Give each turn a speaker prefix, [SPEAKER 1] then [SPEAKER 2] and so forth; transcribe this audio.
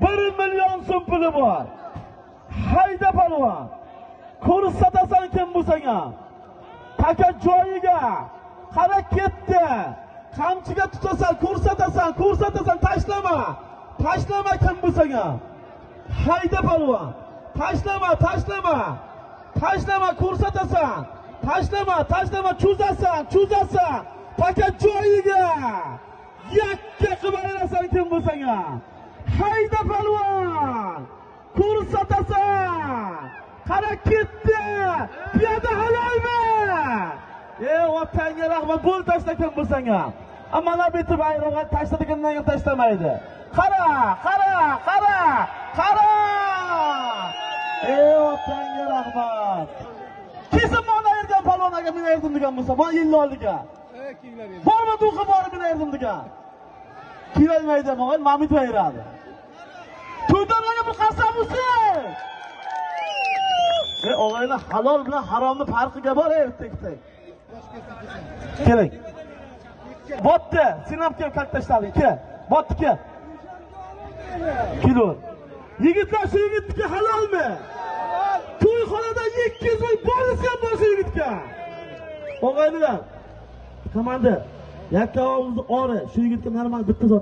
[SPEAKER 1] 1 million so'm puli bor. Hayda palvon. Ko'rsatasan kim bo'lsang ham. Taka joyiga qara ketdi. Qamchiga tutasan, ko'rsatasan, tashlama. Tashlama kim bo'lsang ham. Hayda palvon. Tashlama. Tashlama ko'rsatasan. Tashlama cho'zasan. Taka joyiga. Yakka qilib olasan kim bo'lsang ham. Hayda palvon. Ko'rsatasan. Qara ketdi. Piyoda halolmi? Otangga rahmat, bo'l tashlagan bo'lsang ham. Mana bitta bayrog'ini tashladigandan keyin tashlamaydi. Qara. Otangga rahmat. Kesin mana yerdan palvonaga men erdim degan bo'lsa, mana 50 oldiga. Borma duqa borib men erdim degan. Kelmaydi mo'g'il, Mamit bayradi. To'ydarlarga bir qasam bo'lsin. Og'aylar halol bilan haromning farqiga bor ertakda. Keling. Botdi, sen ham kelib kalta tashlading. Kel. Botdi kel. Kilo. Yigitlar shu yigitga halolmi? To'yxonada 200 ming bo'lsa ham shu yigitga. Og'aylar. Komandir, yakka ovozni ori, shu yigitga normal bitta zot